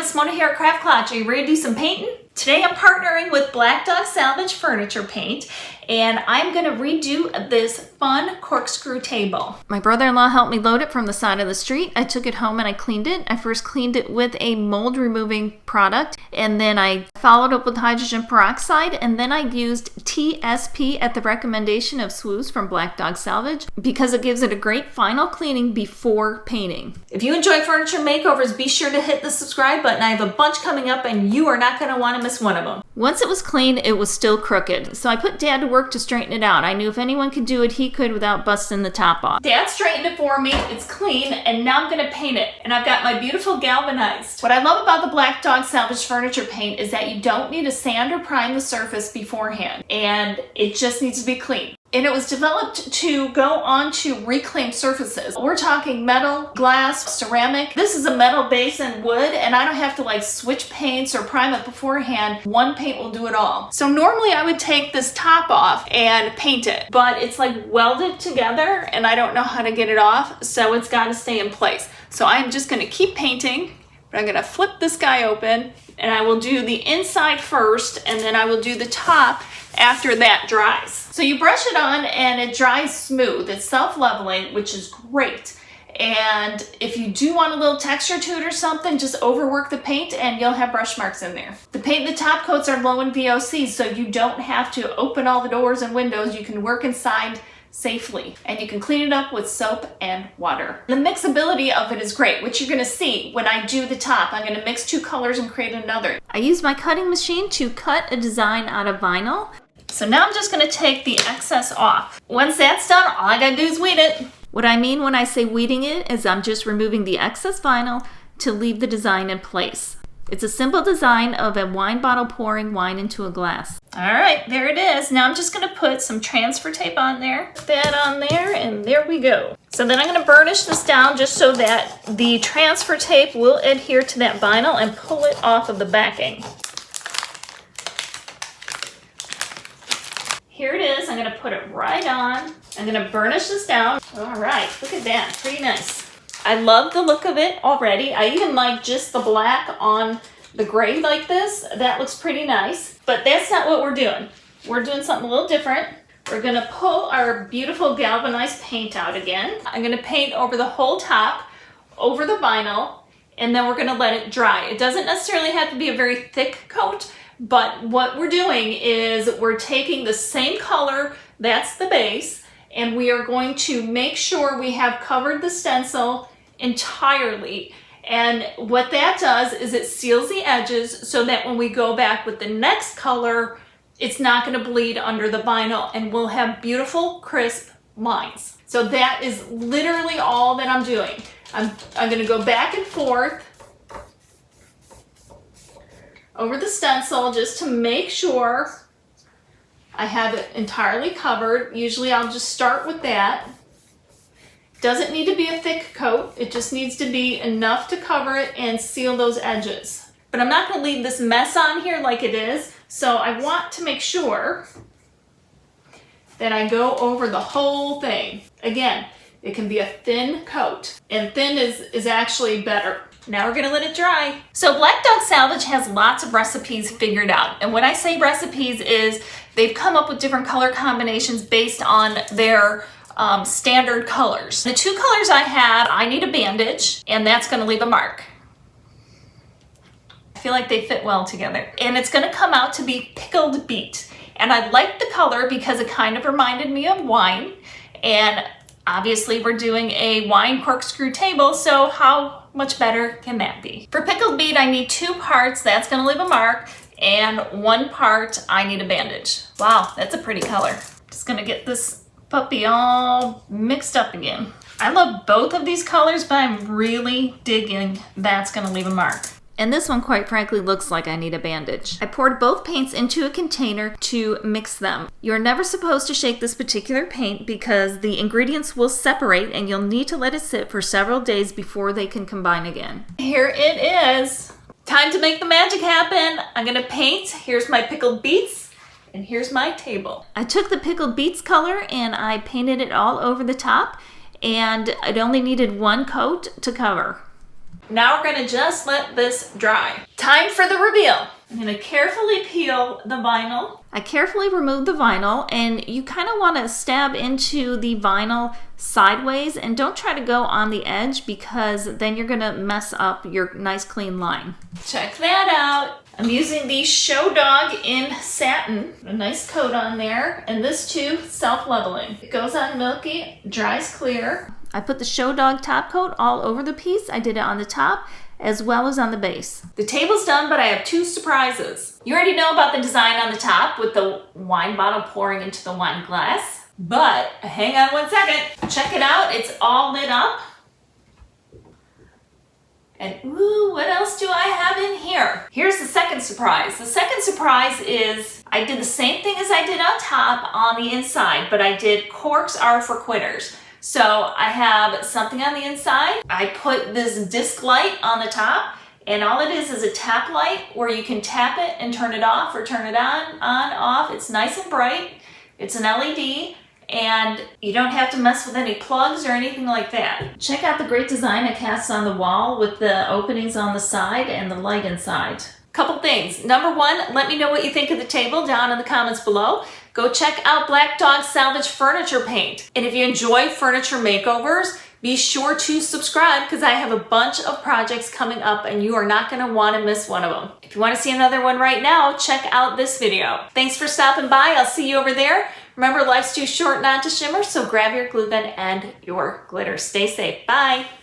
Miss Mona here at Craft Clutch. Are you ready to do some painting? Today I'm partnering with Black Dog Salvage Furniture Paint, and I'm going to redo this fun corkscrew table. My brother-in-law helped me load it from the side of the street. I took it home and I cleaned it. I first cleaned it with a mold removing product, and then I followed up with hydrogen peroxide, and then I used TSP at the recommendation of Swooze from Black Dog Salvage because it gives it a great final cleaning before painting. If you enjoy furniture makeovers, be sure to hit the subscribe button. I have a bunch coming up and you are not going to want to miss one of them. Once it was clean, it was still crooked, so I put Dad to work to straighten it out. I knew if anyone could do it, he could without busting the top off. Dad straightened it for me, it's clean, and now I'm gonna paint it. And I've got my beautiful galvanized. What I love about the Black Dog Salvage Furniture Paint is that you don't need to sand or prime the surface beforehand, and it just needs to be clean. And it was developed to go onto reclaimed surfaces. We're talking metal, glass, ceramic. This is a metal base and wood, and I don't have to like switch paints or prime it beforehand. One paint will do it all. So normally I would take this top off and paint it, but it's like welded together and I don't know how to get it off, so it's got to stay in place. So I'm just gonna keep painting, but I'm gonna flip this guy open and I will do the inside first, and then I will do the top after that dries. So you brush it on and it dries smooth. It's self-leveling, which is great. And if you do want a little texture to it or something, just overwork the paint and you'll have brush marks in there. The paint and the top coats are low in VOC, so you don't have to open all the doors and windows. You can work inside safely, and you can clean it up with soap and water. The mixability of it is great, which you're gonna see when I do the top. I'm gonna mix two colors and create another. I use my cutting machine to cut a design out of vinyl. So now I'm just gonna take the excess off. Once that's done, all I gotta do is weed it. What I mean when I say weeding it is I'm just removing the excess vinyl to leave the design in place. It's a simple design of a wine bottle pouring wine into a glass. All right, there it is. Now I'm just gonna put some transfer tape on there, put that on there, and there we go. So then I'm gonna burnish this down just so that the transfer tape will adhere to that vinyl and pull it off of the backing. Here it is. I'm gonna put it right on. I'm gonna burnish this down. All right, look at that, pretty nice. I love the look of it already. I even like just the black on the gray like this. That looks pretty nice, but that's not what we're doing. We're doing something a little different. We're gonna pull our beautiful galvanized paint out again. I'm gonna paint over the whole top, over the vinyl, and then we're gonna let it dry. It doesn't necessarily have to be a very thick coat, but what we're doing is we're taking the same color, that's the base, and we are going to make sure we have covered the stencil entirely. And what that does is it seals the edges so that when we go back with the next color, it's not going to bleed under the vinyl and we'll have beautiful, crisp lines. So that is literally all that I'm doing. I'm going to go back and forth over the stencil just to make sure I have it entirely covered. Usually I'll just start with that. Doesn't need to be a thick coat. It just needs to be enough to cover it and seal those edges. But I'm not going to leave this mess on here like it is, so I want to make sure that I go over the whole thing. Again, it can be a thin coat, and thin is actually better. Now we're gonna let it dry. So Black Dog Salvage has lots of recipes figured out. And when I say recipes is they've come up with different color combinations based on their standard colors. The two colors I have, I need a bandage, and that's gonna leave a mark. I feel like they fit well together. And it's gonna come out to be pickled beet. And I like the color because it kind of reminded me of wine. And obviously we're doing a wine corkscrew table, so how much better can that be? For pickled beet, I need 2 parts, that's gonna leave a mark, and 1 part, I need a bandage. Wow, that's a pretty color. Just gonna get this puppy all mixed up again. I love both of these colors, but I'm really digging that's gonna leave a mark. And this one, quite frankly, looks like I need a bandage. I poured both paints into a container to mix them. You're never supposed to shake this particular paint because the ingredients will separate and you'll need to let it sit for several days before they can combine again. Here it is. Time to make the magic happen. I'm gonna paint. Here's my pickled beets and here's my table. I took the pickled beets color and I painted it all over the top, and it only needed 1 coat to cover. Now we're gonna just let this dry. Time for the reveal. I'm gonna carefully peel the vinyl. I carefully remove the vinyl, and you kind of want to stab into the vinyl sideways and don't try to go on the edge because then you're gonna mess up your nice clean line. Check that out. I'm using the Show Dog in satin, a nice coat on there, and this too, self-leveling. It goes on milky, dries clear. I put the Show Dog top coat all over the piece. I did it on the top as well as on the base. The table's done, but I have two surprises. You already know about the design on the top with the wine bottle pouring into the wine glass, but hang on one second. Check it out, it's all lit up. And ooh, what else do I have in here? Here's the second surprise. The second surprise is I did the same thing as I did on top on the inside, but I did corks are for quitters. So I have something on the inside. I put this disc light on the top, and all it is a tap light where you can tap it and turn it off or turn it on, off. It's nice and bright. It's an LED, and you don't have to mess with any plugs or anything like that. Check out the great design I cast on the wall with the openings on the side and the light inside. Couple things. Number one, let me know what you think of the table down in the comments below. Go check out Black Dog Salvage Furniture Paint. And if you enjoy furniture makeovers, be sure to subscribe because I have a bunch of projects coming up and you are not going to want to miss one of them. If you want to see another one right now, check out this video. Thanks for stopping by. I'll see you over there. Remember, life's too short not to shimmer, so grab your glue gun and your glitter. Stay safe. Bye.